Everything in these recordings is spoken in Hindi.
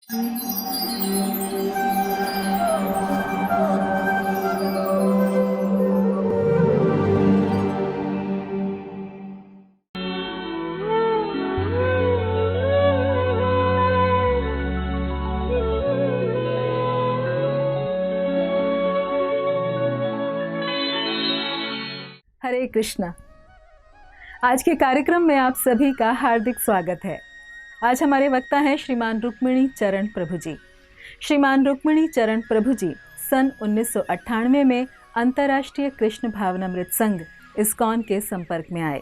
हरे कृष्णा। आज के कार्यक्रम में आप सभी का हार्दिक स्वागत है। आज हमारे वक्ता हैं श्रीमान रुक्मिणी चरण प्रभु जी। श्रीमान रुक्मिणी चरण प्रभु जी सन 1998 में अंतर्राष्ट्रीय कृष्ण भावनामृत संघ इस्कॉन के संपर्क में आए।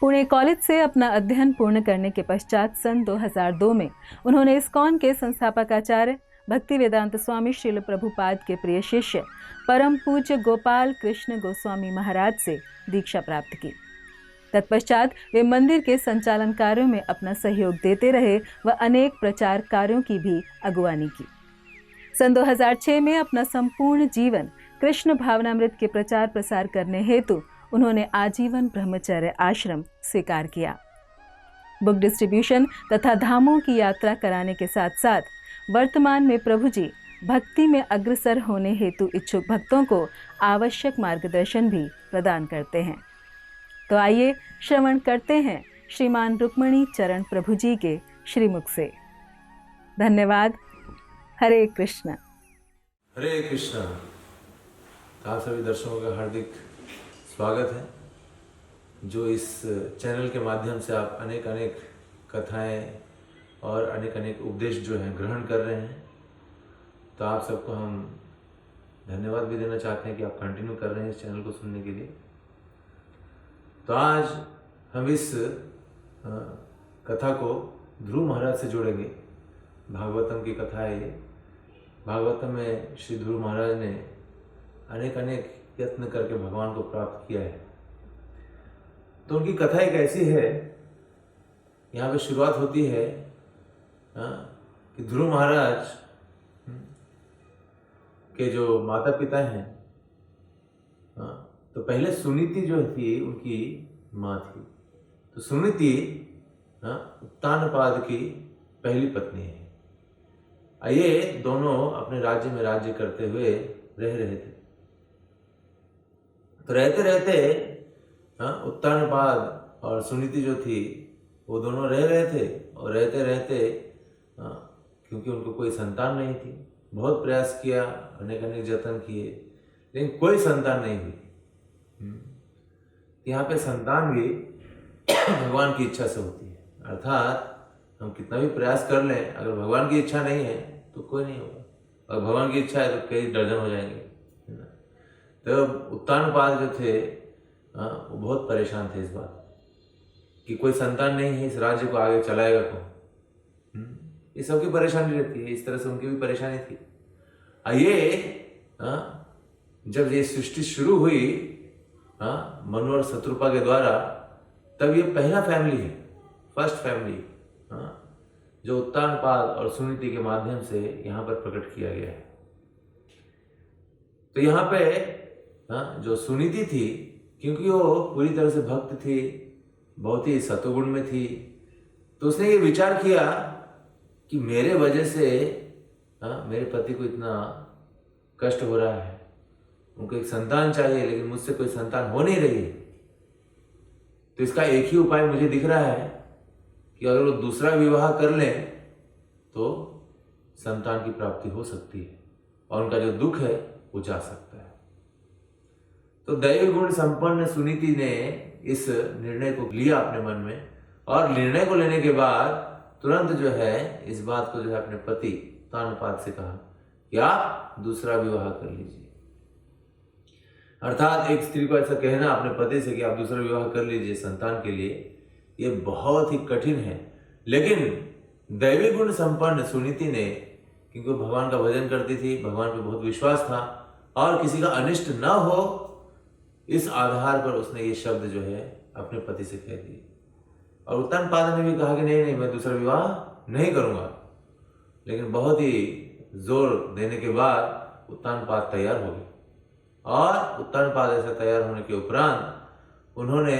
पुणे कॉलेज से अपना अध्ययन पूर्ण करने के पश्चात सन 2002 में उन्होंने इस्कॉन के संस्थापकाचार्य भक्ति वेदांत स्वामी श्रील प्रभुपाद के प्रिय शिष्य परम पूज्य गोपाल कृष्ण गोस्वामी महाराज से दीक्षा प्राप्त की। तत्पश्चात वे मंदिर के संचालन कार्यों में अपना सहयोग देते रहे व अनेक प्रचार कार्यों की भी अगुवानी की। सन 2006 में अपना संपूर्ण जीवन कृष्ण भावनामृत के प्रचार प्रसार करने हेतु उन्होंने आजीवन ब्रह्मचर्य आश्रम स्वीकार किया। बुक डिस्ट्रीब्यूशन तथा धामों की यात्रा कराने के साथ साथ वर्तमान में प्रभु जी भक्ति में अग्रसर होने हेतु इच्छुक भक्तों को आवश्यक मार्गदर्शन भी प्रदान करते हैं। तो आइए श्रवण करते हैं श्रीमान रुक्मिणी चरण प्रभु जी के श्रीमुख से। धन्यवाद। हरे कृष्ण। हरे कृष्ण। आप सभी दर्शकों का हार्दिक स्वागत है, जो इस चैनल के माध्यम से आप अनेक अनेक कथाएं और अनेक अनेक उपदेश जो हैं ग्रहण कर रहे हैं। तो आप सबको हम धन्यवाद भी देना चाहते हैं कि आप कंटिन्यू कर रहे हैं इस चैनल को सुनने के लिए। तो आज हम इस कथा को ध्रुव महाराज से जोड़ेंगे। भागवतम की कथा है ये। भागवतम में श्री ध्रुव महाराज ने अनेक अनेक यत्न करके भगवान को प्राप्त किया है। तो उनकी कथा एक ऐसी है, यहाँ पे शुरुआत होती है कि ध्रुव महाराज के जो माता पिता हैं, तो पहले सुनीति जो थी उनकी माँ थी। तो सुनीति उत्तानपाद की पहली पत्नी है। ये दोनों अपने राज्य में राज्य करते हुए रह रहे थे। तो रहते रहते उत्तानपाद और सुनीति जो थी वो दोनों रह रहे थे, और रहते रहते क्योंकि उनको कोई संतान नहीं थी, बहुत प्रयास किया, अनेक अनेक जतन किए, लेकिन कोई संतान नहीं हुई। यहाँ पे संतान भी भगवान की इच्छा से होती है। अर्थात हम कितना भी प्रयास कर लें, अगर भगवान की इच्छा नहीं है तो कोई नहीं होगा, और भगवान की इच्छा है तो कई दर्जन हो जाएंगे। तो उत्तानपाद जो थे वो बहुत परेशान थे इस बात कि कोई संतान नहीं है, इस राज्य को आगे चलाएगा कौन। ये सबकी परेशानी रहती है, इस तरह से उनकी भी परेशानी थी। जब ये सृष्टि शुरू हुई मनु और शत्रुपा के द्वारा, तब ये पहला फैमिली है, फर्स्ट फैमिली जो उत्तानपाद और सुनीति के माध्यम से यहाँ पर प्रकट किया गया है। तो यहाँ पे जो सुनीति थी, क्योंकि वो पूरी तरह से भक्त थी, बहुत ही सत्वगुण में थी, तो उसने ये विचार किया कि मेरे वजह से मेरे पति को इतना कष्ट हो रहा है, उनको एक संतान चाहिए, लेकिन मुझसे कोई संतान हो नहीं रही है। तो इसका एक ही उपाय मुझे दिख रहा है कि अगर वो दूसरा विवाह कर लें तो संतान की प्राप्ति हो सकती है और उनका जो दुख है वो जा सकता है। तो दैवी गुण संपन्न सुनीति ने इस निर्णय को लिया अपने मन में, और निर्णय को लेने के बाद तुरंत जो है इस बात को जो है अपने पति उत्तानपाद से कहा कि आप दूसरा विवाह कर लीजिए। अर्थात एक स्त्री को ऐसा कहना अपने पति से कि आप दूसरा विवाह कर लीजिए संतान के लिए, ये बहुत ही कठिन है। लेकिन दैवी गुण संपन्न सुनीति ने, क्योंकि भगवान का भजन करती थी, भगवान पे बहुत विश्वास था, और किसी का अनिष्ट न हो, इस आधार पर उसने ये शब्द जो है अपने पति से कह दिए। और उत्तानपाद ने भी कहा कि नहीं, मैं दूसरा विवाह नहीं करूंगा। लेकिन बहुत ही जोर देने के बाद उत्तानपाद तैयार हो गए, और उत्तानपाद ऐसा तैयार होने के उपरांत उन्होंने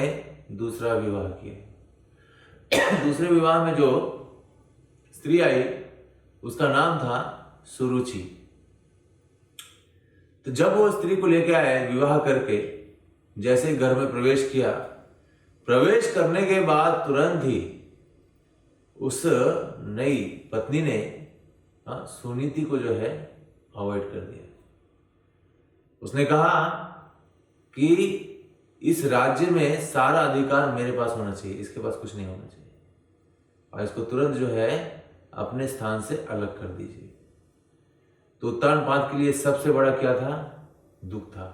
दूसरा विवाह किया। दूसरे विवाह में जो स्त्री आई उसका नाम था सुरुचि। तो जब वो स्त्री को लेके आए विवाह करके, जैसे ही घर में प्रवेश किया, प्रवेश करने के बाद तुरंत ही उस नई पत्नी ने सुनीति को जो है अवॉइड कर दिया। उसने कहा कि इस राज्य में सारा अधिकार मेरे पास होना चाहिए, इसके पास कुछ नहीं होना चाहिए, और इसको तुरंत जो है अपने स्थान से अलग कर दीजिए। तो उत्तानपाद के लिए सबसे बड़ा क्या था? दुख था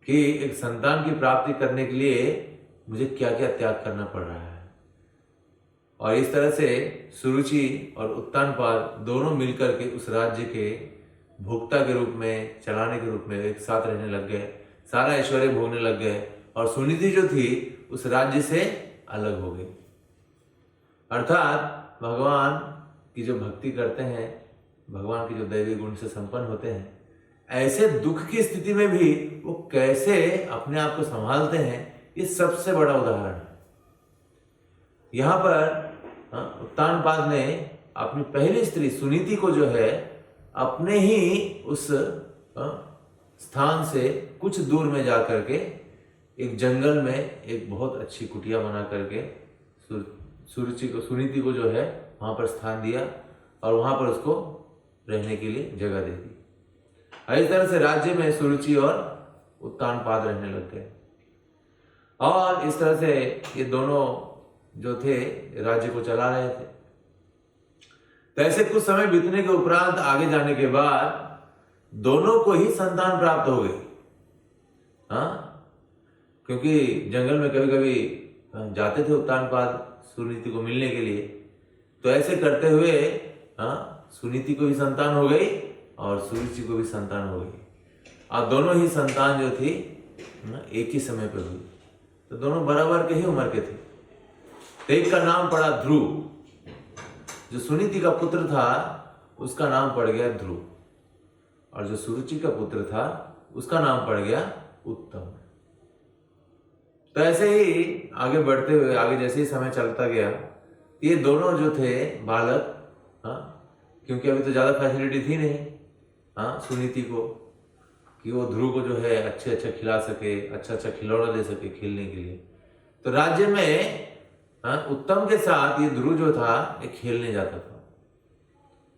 कि एक संतान की प्राप्ति करने के लिए मुझे क्या क्या त्याग करना पड़ रहा है। और इस तरह से सुरुचि और उत्तानपाद दोनों मिलकर के उस राज्य के भोक्ता के रूप में, चलाने के रूप में एक साथ रहने लग गए, सारा ऐश्वर्य भोगने लग गए, और सुनीति जो थी उस राज्य से अलग हो गई। अर्थात भगवान की जो भक्ति करते हैं, भगवान के जो दैवी गुण से संपन्न होते हैं, ऐसे दुख की स्थिति में भी वो कैसे अपने आप को संभालते हैं, ये सबसे बड़ा उदाहरण है। यहाँ पर उत्तानपाद ने अपनी पहली स्त्री सुनीति को जो है अपने ही उस स्थान से कुछ दूर में जा करके एक जंगल में एक बहुत अच्छी कुटिया बना करके सुनीति को जो है वहां पर स्थान दिया, और वहां पर उसको रहने के लिए जगह दे दी। इस तरह से राज्य में सुरुचि और उत्तानपाद रहने लग गए, और इस तरह से ये दोनों जो थे राज्य को चला रहे थे। तो ऐसे कुछ समय बीतने के उपरांत, आगे जाने के बाद दोनों को ही संतान प्राप्त हो गई। क्योंकि जंगल में कभी कभी जाते थे उत्तानपाद सुनीति को मिलने के लिए, तो ऐसे करते हुए सुनीति को भी संतान हो गई और सुरुचि को भी संतान हो गई, और दोनों ही संतान जो थी एक ही समय पर हुई। तो दोनों बराबर के ही उम्र के थे। तो एक का नाम पड़ा ध्रुव, जो सुनीति का पुत्र था उसका नाम पड़ गया ध्रुव, और जो सुरुचि का पुत्र था उसका नाम पड़ गया उत्तम। तो ऐसे ही आगे बढ़ते हुए, आगे जैसे ही समय चलता गया, ये दोनों जो थे बालक, क्योंकि अभी तो ज्यादा फैसिलिटी थी नहीं सुनीति को कि वो ध्रुव को जो है अच्छा खिला सके, अच्छा खिलौना दे सके खेलने के लिए। तो राज्य में उत्तम के साथ ये ध्रुव जो था ये खेलने जाता था,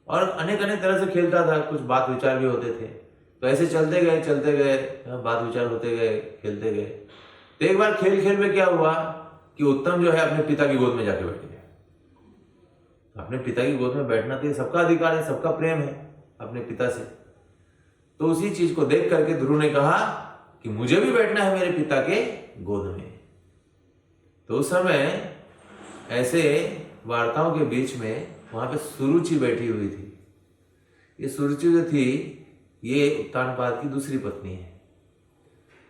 और अनेक तरह से खेलता था, कुछ बात विचार भी होते थे। तो ऐसे चलते गए, बात विचार होते गए, खेलते गए। तो एक बार खेल में क्या हुआ कि उत्तम जो है अपने पिता की गोद में जाके बैठ गया। अपने पिता की गोद में बैठना तो सबका अधिकार है, सबका प्रेम है अपने पिता से। तो उसी चीज को देख करके ध्रुव ने कहा कि मुझे भी बैठना है मेरे पिता के गोद में। तो उस समय ऐसे वार्ताओं के बीच में वहां पे सुरुचि बैठी हुई थी। ये सुरुचि जो थी ये उत्तानपाद की दूसरी पत्नी है।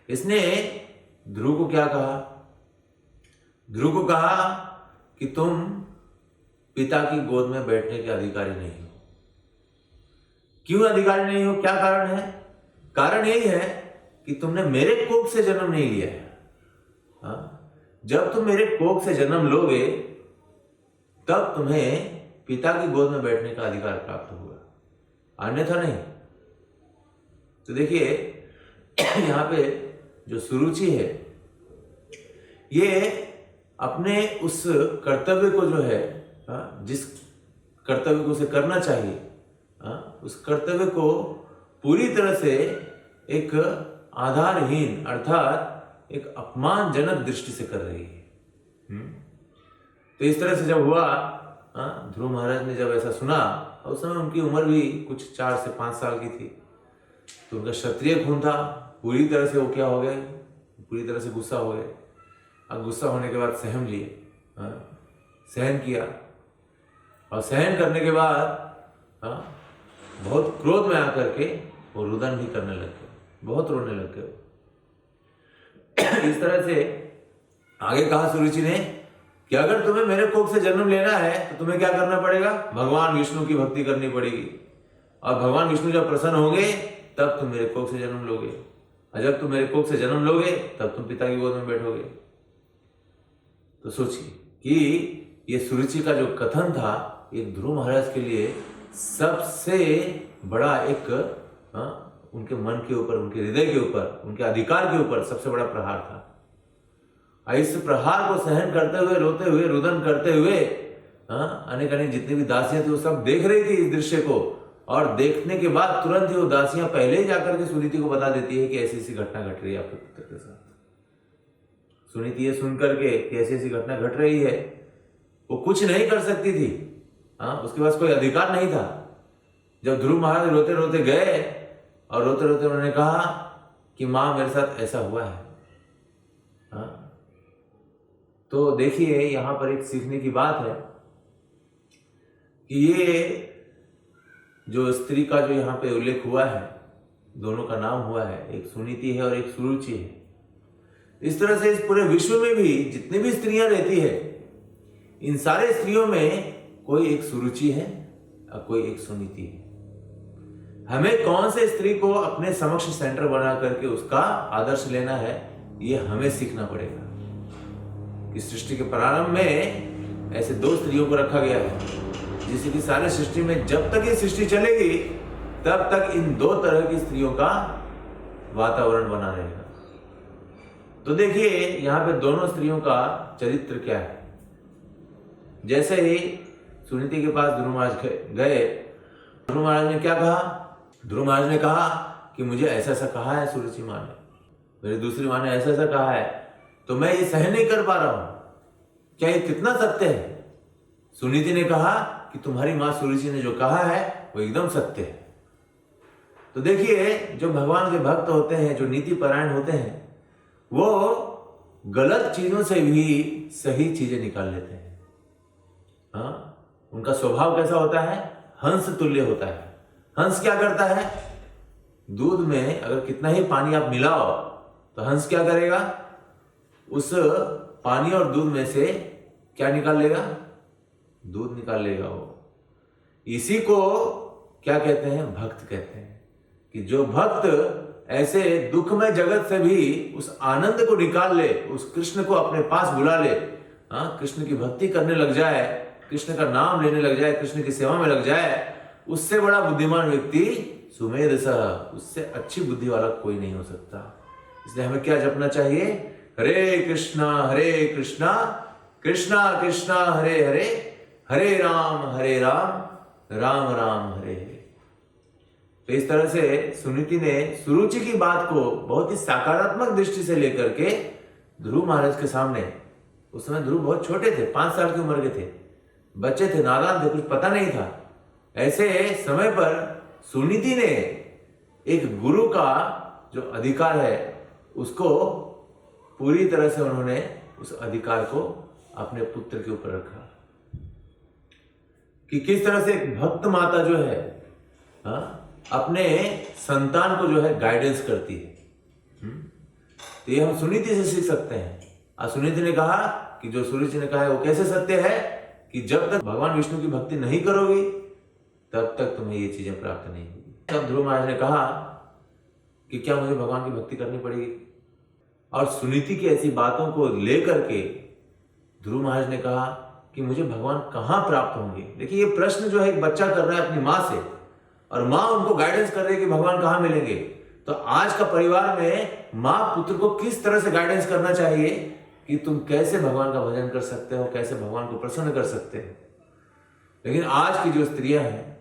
इसने ध्रुव को क्या कहा? ध्रुव को कहा कि तुम पिता की गोद में बैठने के अधिकारी नहीं हो। क्यों अधिकारी नहीं हो? क्या कारण है? कारण यही है कि तुमने मेरे कोख से जन्म नहीं लिया है। जब तुम मेरे कोख से जन्म लोगे तब तुम्हें पिता की गोद में बैठने का अधिकार प्राप्त होगा, अन्यथा नहीं। तो देखिए यहां पे जो सुरुचि है ये अपने उस कर्तव्य को जो है जिस कर्तव्य को उसे करना चाहिए उस कर्तव्य को पूरी तरह से एक आधारहीन अर्थात एक अपमानजनक दृष्टि से कर रही है। तो इस तरह से जब हुआ, ध्रुव महाराज ने जब ऐसा सुना, उस समय उनकी उम्र भी कुछ 4 से 5 साल की थी, तो उनका क्षत्रिय खून था, पूरी तरह से वो क्या हो गए, पूरी तरह से गुस्सा हो गए। अब गुस्सा होने के बाद सहम लिए, सहन किया, और सहन करने के बाद बहुत क्रोध में आकर के वो रुदन भी करने लग गए, बहुत रोने लग गए। इस तरह से आगे कहा सुरुचि ने कि अगर तुम्हें मेरे कोख से जन्म लेना है तो तुम्हें क्या करना पड़ेगा? भगवान विष्णु की भक्ति करनी पड़ेगी, और भगवान विष्णु जब प्रसन्न होंगे तब तुम मेरे कोख से जन्म लोगे, और जब तुम मेरे कोख से जन्म लोगे तब तुम पिता की गोद में बैठोगे। तो सोचिए कि ये सुरुचि का जो कथन था ये ध्रुव महाराज के लिए सबसे बड़ा एक उनके मन के ऊपर, उनके हृदय के ऊपर, उनके अधिकार के ऊपर सबसे बड़ा प्रहार था। इस प्रहार को सहन करते हुए, रोते हुए, रुदन करते हुए, अनेक अनेक जितनी भी दासियां थी वो सब देख रही थी इस दृश्य को, और देखने के बाद तुरंत ही वो दासियां पहले ही जाकर के सुनीति को बता देती है कि ऐसी ऐसी घटना घट रही है आपके पुत्र के साथ। सुनीति ये सुन करके कि ऐसी ऐसी घटना घट रही है, वो कुछ नहीं कर सकती थी, उसके पास कोई अधिकार नहीं था। जब ध्रुव महाराज रोते रोते गए और रोते रोते उन्होंने कहा कि मां मेरे साथ ऐसा हुआ है, तो देखिए यहां पर एक सीखने की बात है कि ये जो स्त्री का जो यहाँ पे उल्लेख हुआ है, दोनों का नाम हुआ है, एक सुनीति है और एक सुरुचि है। इस तरह से इस पूरे विश्व में भी जितनी भी स्त्रियां रहती है, इन सारे स्त्रियों में कोई एक सुरुचि है और कोई एक सुनीति है। हमें कौन से स्त्री को अपने समक्ष सेंटर बना करके उसका आदर्श लेना है, ये हमें सीखना पड़ेगा। इस सृष्टि के प्रारंभ में ऐसे दो स्त्रियों को रखा गया है, जिससे कि सारी सृष्टि में जब तक ये सृष्टि चलेगी तब तक इन दो तरह की स्त्रियों का वातावरण बना रहेगा। तो देखिए यहां पे दोनों स्त्रियों का चरित्र क्या है। जैसे ही सुनीति के पास ध्रुव महाराज गए, ध्रुव महाराज ने क्या कहा? ध्रुव महाराज ने कहा कि मुझे ऐसा ऐसा कहा है सुरुचि मां ने, मेरी दूसरी मां ने ऐसा ऐसा कहा है, तो मैं ये सहन नहीं कर पा रहा हूं, क्या ये कितना सत्य है? सुनीति ने कहा कि तुम्हारी मां सुरुचि ने जो कहा है वो एकदम सत्य है। तो देखिए जो भगवान के भक्त होते हैं, जो नीति परायण होते हैं, वो गलत चीजों से भी सही चीजें निकाल लेते हैं। उनका स्वभाव कैसा होता है? हंस तुल्य होता है। हंस क्या करता है? दूध में अगर कितना ही पानी आप मिलाओ तो हंस क्या करेगा? उस पानी और दूध में से क्या निकाल लेगा? दूध निकाल लेगा वो। इसी को क्या कहते हैं? भक्त कहते हैं। कि जो भक्त ऐसे दुखमय जगत से भी उस आनंद को निकाल ले, उस कृष्ण को अपने पास बुला ले, कृष्ण की भक्ति करने लग जाए, कृष्ण का नाम लेने लग जाए, कृष्ण की सेवा में लग जाए, उससे बड़ा बुद्धिमान व्यक्ति सुमेध सह, उससे अच्छी बुद्धि वाला कोई नहीं हो सकता। इसलिए हमें क्या जपना चाहिए? हरे कृष्णा कृष्णा कृष्णा हरे हरे, हरे राम राम राम हरे हरे। तो इस तरह से सुनीति ने सुरुचि की बात को बहुत ही सकारात्मक दृष्टि से लेकर के ध्रुव महाराज के सामने, उस समय ध्रुव बहुत छोटे थे, 5 साल की उम्र के थे, बच्चे थे, नादान थे, कुछ पता नहीं था। ऐसे समय पर सुनीति ने एक गुरु का जो अधिकार है उसको पूरी तरह से उन्होंने उस अधिकार को अपने पुत्र के ऊपर रखा। कि किस तरह से एक भक्त माता जो है अपने संतान को जो है गाइडेंस करती है। तो ये हम सुनीति से सीख सकते हैं। सुनीति ने कहा कि जो सुरुचि ने कहा है वो कैसे सत्य है कि जब तक भगवान विष्णु की भक्ति नहीं करोगी तब तक तुम्हें ये चीजें प्राप्त नहीं होगी। तब ध्रुव महाराज ने कहा कि क्या मुझे भगवान की भक्ति करनी पड़ेगी? और सुनीति की ऐसी बातों को लेकर के ध्रुव महाराज ने कहा कि मुझे भगवान कहाँ प्राप्त होंगे। देखिए ये प्रश्न जो है एक बच्चा कर रहा है अपनी माँ से, और माँ उनको गाइडेंस कर रही है कि भगवान कहाँ मिलेंगे। तो आज का परिवार में माँ पुत्र को किस तरह से गाइडेंस करना चाहिए कि तुम कैसे भगवान का भजन कर सकते हो, कैसे भगवान को प्रसन्न कर सकते हो। लेकिन आज की जो स्त्रियां हैं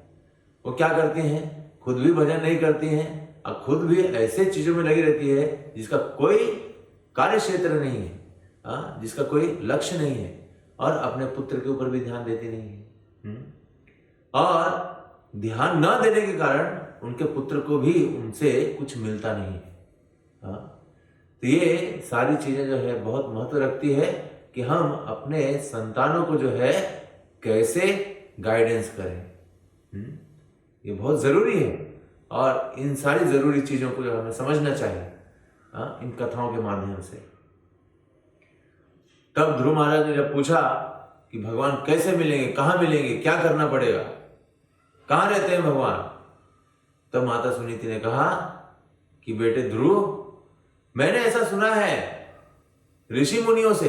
वो क्या करती हैं? खुद भी भजन नहीं करती हैं और खुद भी ऐसे चीजों में लगी रहती है जिसका कोई कार्य क्षेत्र नहीं है, जिसका कोई लक्ष्य नहीं है, और अपने पुत्र के ऊपर भी ध्यान देती नहीं है। और ध्यान न देने के कारण उनके पुत्र को भी उनसे कुछ मिलता नहीं है। तो ये सारी चीजें जो है बहुत महत्व रखती है कि हम अपने संतानों को जो है कैसे गाइडेंस करें। ये बहुत जरूरी है, और इन सारी जरूरी चीजों को जो हमें समझना चाहिए इन कथाओं के माध्यम से। तब ध्रुव महाराज ने जब पूछा कि भगवान कैसे मिलेंगे, कहाँ मिलेंगे, क्या करना पड़ेगा, कहाँ रहते हैं भगवान, तब माता सुनीति ने कहा कि बेटे ध्रुव, मैंने ऐसा सुना है ऋषि मुनियों से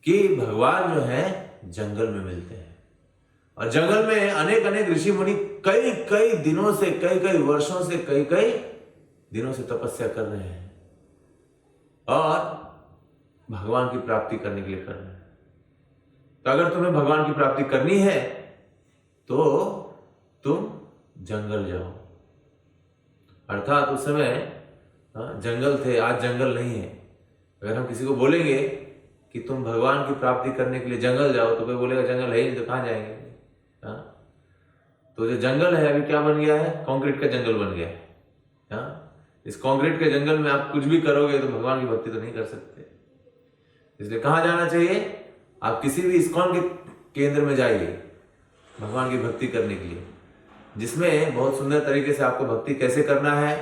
कि भगवान जो है जंगल में मिलते हैं। और जंगल में अनेक अनेक ऋषि मुनि कई कई दिनों से, कई कई वर्षों से, कई कई दिनों से तपस्या कर रहे हैं और भगवान की प्राप्ति करने के लिए कर रहे हैं। तो अगर तुम्हें भगवान की प्राप्ति करनी है तो तुम जंगल जाओ। अर्थात उस समय जंगल थे, आज जंगल नहीं है। अगर हम किसी को बोलेंगे कि तुम भगवान की प्राप्ति करने के लिए जंगल जाओ तो कोई बोलेगा जंगल है ही नहीं तो कहाँ जाएंगे। तो जो जंगल है अभी क्या बन गया है, कंक्रीट का जंगल बन गया है। इस कंक्रीट के जंगल में आप कुछ भी करोगे तो भगवान की भक्ति तो नहीं कर सकते। इसलिए कहाँ जाना चाहिए, आप किसी भी इस्कॉन के केंद्र में जाइए भगवान की भक्ति करने के लिए, जिसमें बहुत सुंदर तरीके से आपको भक्ति कैसे करना है,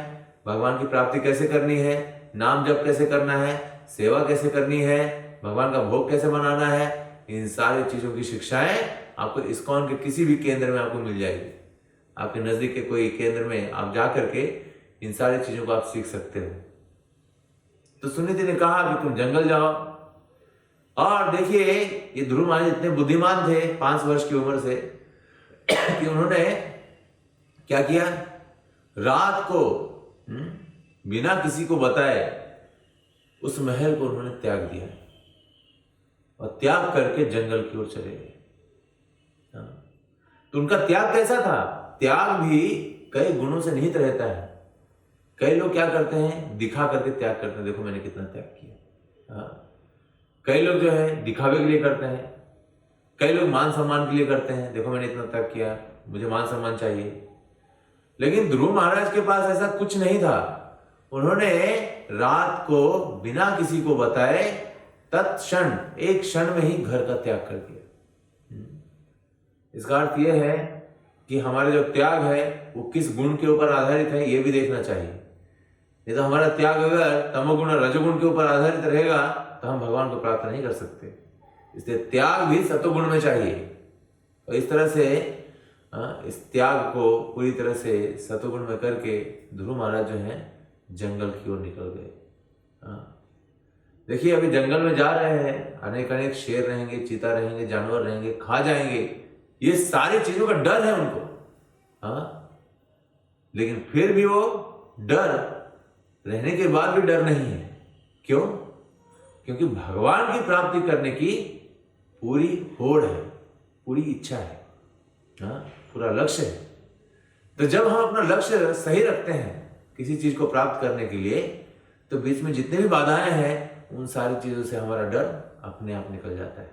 भगवान की प्राप्ति कैसे करनी है, नाम जप कैसे करना है, सेवा कैसे करनी है, भगवान का भोग कैसे बनाना है, इन सारी चीजों की शिक्षाएं आपको इस्कॉन के किसी भी केंद्र में आपको मिल जाएगी। आपके नजदीक के कोई केंद्र में आप जा करके इन सारी चीजों को आप सीख सकते हो। तो सुनीति ने कहा कि तुम जंगल जाओ। और देखिए ये ध्रुव महाराज इतने बुद्धिमान थे 5 वर्ष की उम्र से कि उन्होंने क्या किया, रात को बिना किसी को बताए उस महल को उन्होंने त्याग दिया और त्याग करके जंगल की ओर चले गए। तो उनका त्याग कैसा था, त्याग भी कई गुणों से निहित रहता है। कई लोग क्या करते हैं, दिखा करके त्याग करते हैं, देखो मैंने कितना त्याग किया। कई लोग जो है दिखावे के लिए करते हैं, कई लोग मान सम्मान के लिए करते हैं, देखो मैंने इतना त्याग किया, मुझे मान सम्मान चाहिए। लेकिन ध्रुव महाराज के पास ऐसा कुछ नहीं था। उन्होंने रात को बिना किसी को बताए तत्क्षण, एक क्षण में ही घर का त्याग कर दिया। इसका अर्थ यह है कि हमारे जो त्याग है वो किस गुण के ऊपर आधारित है ये भी देखना चाहिए। नहीं तो हमारा त्याग अगर तमोगुण और रजोगुण के ऊपर आधारित रहेगा तो हम भगवान को प्राप्त नहीं कर सकते। इसलिए त्याग भी सतोगुण में चाहिए। और इस तरह से इस त्याग को पूरी तरह से सतोगुण में करके ध्रुव महाराज जो है जंगल की ओर निकल गए। देखिए अभी जंगल में जा रहे हैं, अनेक अनेक शेर रहेंगे, चीता रहेंगे, जानवर रहेंगे, खा जाएंगे, ये सारी चीजों का डर है उनको। लेकिन फिर भी वो डर रहने के बाद भी डर नहीं है। क्यों? क्योंकि भगवान की प्राप्ति करने की पूरी होड़ है, पूरी इच्छा है, पूरा लक्ष्य है। तो जब हम अपना लक्ष्य सही रखते हैं किसी चीज को प्राप्त करने के लिए, तो बीच में जितने भी बाधाएं हैं उन सारी चीजों से हमारा डर अपने आप निकल जाता है।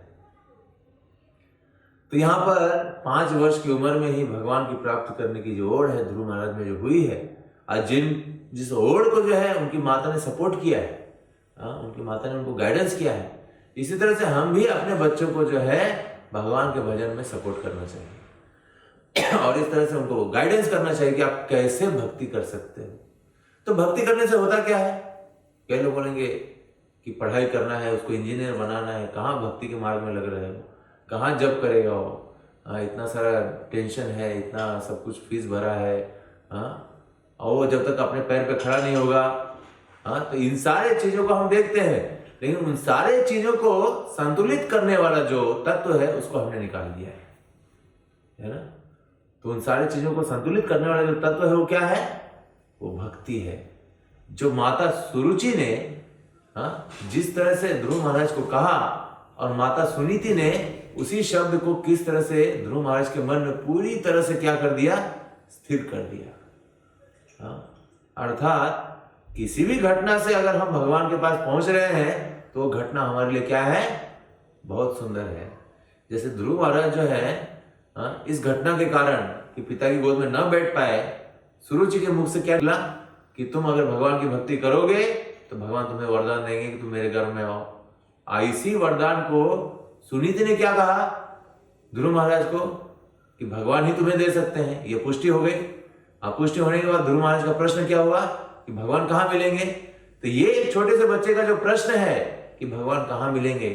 तो यहां पर 5 वर्ष की उम्र में ही भगवान की प्राप्ति करने की जो ओढ़ है ध्रुव महाराज में जो हुई है, आज जिस ओढ़ को जो है उनकी माता ने सपोर्ट किया है, उनकी माता ने उनको गाइडेंस किया है, इसी तरह से हम भी अपने बच्चों को जो है भगवान के भजन में सपोर्ट करना चाहिए और इस तरह से उनको गाइडेंस करना चाहिए कि आप कैसे भक्ति कर सकते हो। तो भक्ति करने से होता क्या है, कई लोग बोलेंगे कि पढ़ाई करना है, उसको इंजीनियर बनाना है, कहाँ भक्ति के मार्ग में लग रहे हो, कहाँ जब करेगा वो, इतना सारा टेंशन है, इतना सब कुछ फीस भरा है, और वो जब तक अपने पैर पे खड़ा नहीं होगा। तो इन सारे चीजों को हम देखते हैं, लेकिन उन सारे चीजों को संतुलित करने वाला जो तत्व है उसको हमने निकाल दिया है ना। तो उन सारी चीजों को संतुलित करने वाला जो तत्व है वो क्या है, वो भक्ति है। जो माता सुरुचि ने जिस तरह से ध्रुव महाराज को कहा और माता सुनीति ने उसी शब्द को किस तरह से ध्रुव महाराज के मन में पूरी तरह से क्या कर दिया, स्थिर कर दिया। अर्थात किसी भी घटना से अगर हम भगवान के पास पहुंच रहे हैं तो वो घटना हमारे लिए क्या है, बहुत सुंदर है। जैसे ध्रुव महाराज जो है इस घटना के कारण कि पिता की गोद में न बैठ पाए, सुरुचि के मुख से क्या मिला कि तुम अगर भगवान की भक्ति करोगे तो भगवान तुम्हें वरदान देंगे कि तुम मेरे घर में आओ। इसी वरदान को सुनीति ने क्या कहा ध्रुव महाराज को कि भगवान ही तुम्हें दे सकते हैं। ये पुष्टि हो गई। अब पुष्टि होने के बाद ध्रुव महाराज का प्रश्न क्या हुआ कि भगवान कहाँ मिलेंगे। तो ये एक छोटे से बच्चे का जो प्रश्न है कि भगवान कहाँ मिलेंगे,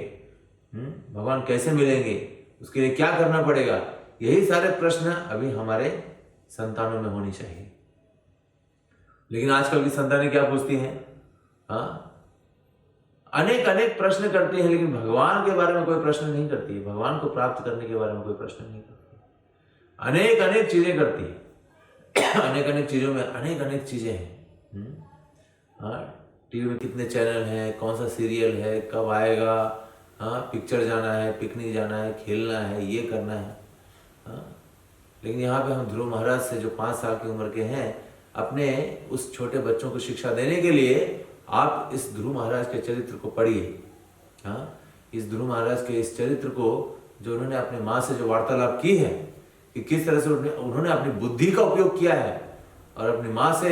भगवान कैसे मिलेंगे, उसके लिए क्या करना पड़ेगा, यही सारे प्रश्न अभी हमारे संतानों में होनी चाहिए। लेकिन आजकल की संतानें क्या पूछती हैं, अनेक अनेक प्रश्न करती हैं, लेकिन भगवान के बारे में कोई प्रश्न नहीं करती है, भगवान को प्राप्त करने के बारे में कोई प्रश्न नहीं करती। अनेक अनेक चीजें करती है। अनेक अनेक चीजों में अनेक अनेक चीजें हैं। हाँ, टीवी में कितने चैनल हैं, कौन सा सीरियल है, कब आएगा, हाँ, पिक्चर जाना है, पिकनिक जाना है, खेलना है, ये करना है। हाँ, लेकिन यहाँ पे हम ध्रुव महाराज से जो 5 साल की उम्र के हैं, अपने उस छोटे बच्चों को शिक्षा देने के लिए आप इस ध्रुव महाराज के चरित्र को पढ़िए। हाँ, इस ध्रुव महाराज के इस चरित्र को जो उन्होंने अपने माँ से जो वार्तालाप की है कि किस तरह से उन्होंने अपनी बुद्धि का उपयोग किया है और अपनी माँ से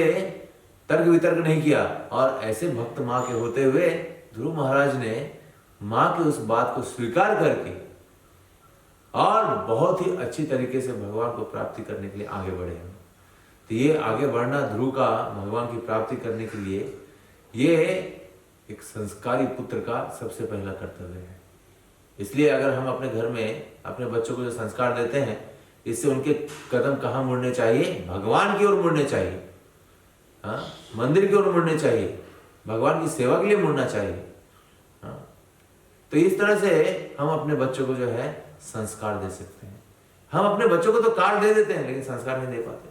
तर्क वितर्क नहीं किया, और ऐसे भक्त माँ के होते हुए ध्रुव महाराज ने माँ की उस बात को स्वीकार करके और बहुत ही अच्छी तरीके से भगवान को प्राप्ति करने के लिए आगे बढ़े हैं। तो ये आगे बढ़ना ध्रुव का भगवान की प्राप्ति करने के लिए ये एक संस्कारी पुत्र का सबसे पहला कर्तव्य है। इसलिए अगर हम अपने घर में अपने बच्चों को जो संस्कार देते हैं, इससे उनके कदम कहाँ मुड़ने चाहिए? भगवान की ओर मुड़ने चाहिए। हाँ, मंदिर की ओर मुड़ने चाहिए, भगवान की सेवा के लिए मुड़ना चाहिए। हाँ, तो इस तरह से हम अपने बच्चों को जो है संस्कार दे सकते हैं। हम अपने बच्चों को तो कार दे देते हैं लेकिन संस्कार नहीं दे पाते।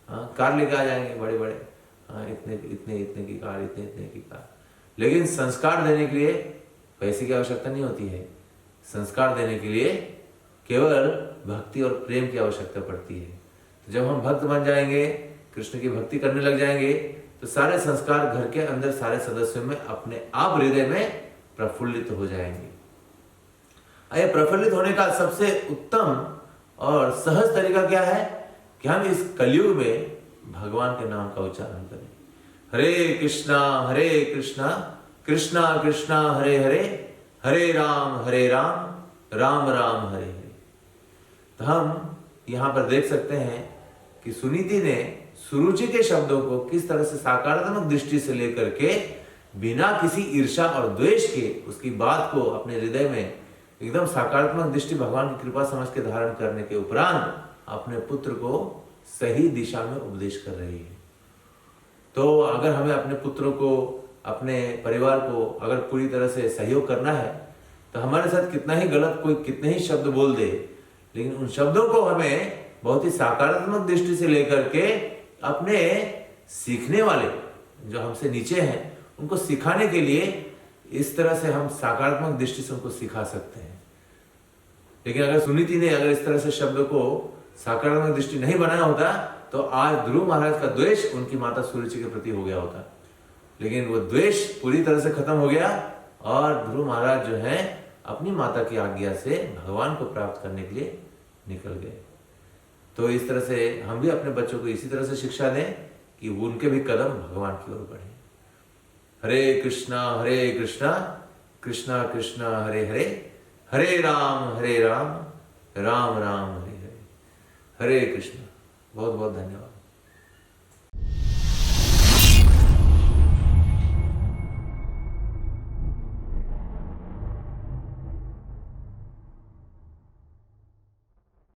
हाँ, कार लेके आ जाएंगे बड़े बड़े, हाँ, इतने इतने इतने की कार, इतने इतने की कार, लेकिन संस्कार देने के लिए पैसे की आवश्यकता नहीं होती है। संस्कार देने के लिए केवल भक्ति और प्रेम की आवश्यकता पड़ती है। तो जब हम भक्त बन जाएंगे, कृष्ण की भक्ति करने लग जाएंगे, तो सारे संस्कार घर के अंदर सारे सदस्यों में अपने आप हृदय में प्रफुल्लित हो जाएंगे। ये प्रफुल्लित होने का सबसे उत्तम और सहज तरीका क्या है कि हम इस कलयुग में भगवान के नाम का उच्चारण करें। हरे कृष्णा कृष्णा कृष्णा हरे हरे, हरे राम राम राम हरे हरे। तो हम यहाँ पर देख सकते हैं कि सुनीति ने सुरुचि के शब्दों को किस तरह से सकारात्मक दृष्टि से लेकर के बिना किसी ईर्ष्या और द्वेष के उसकी बात को अपने हृदय में एकदम सकारात्मक दृष्टि भगवान की कृपा समझ के धारण करने के उपरांत अपने पुत्र को सही दिशा में उपदेश कर रही है। तो अगर हमें अपने पुत्रों को, अपने परिवार को अगर पूरी तरह से सहयोग करना है, तो हमारे साथ कितना ही गलत कोई कितने ही शब्द बोल दे, लेकिन उन शब्दों को हमें बहुत ही सकारात्मक दृष्टि से लेकर के अपने सीखने वाले जो हमसे नीचे हैं उनको सिखाने के लिए इस तरह से हम सकारात्मक दृष्टि से उनको सिखा सकते हैं। लेकिन अगर सुनीति ने अगर इस तरह से शब्द को सकारात्मक दृष्टि नहीं बनाया होता, तो आज ध्रुव महाराज का द्वेष उनकी माता सुरुचि के प्रति हो गया होता। लेकिन वो द्वेष पूरी तरह से खत्म हो गया और ध्रुव महाराज जो है अपनी माता की आज्ञा से भगवान को प्राप्त करने के लिए निकल गए। तो इस तरह से हम भी अपने बच्चों को इसी तरह से शिक्षा दें कि उनके भी कदम भगवान की ओर बढ़े। हरे कृष्णा कृष्णा कृष्णा हरे हरे, हरे राम राम राम हरे हरे। हरे कृष्ण। बहुत बहुत धन्यवाद।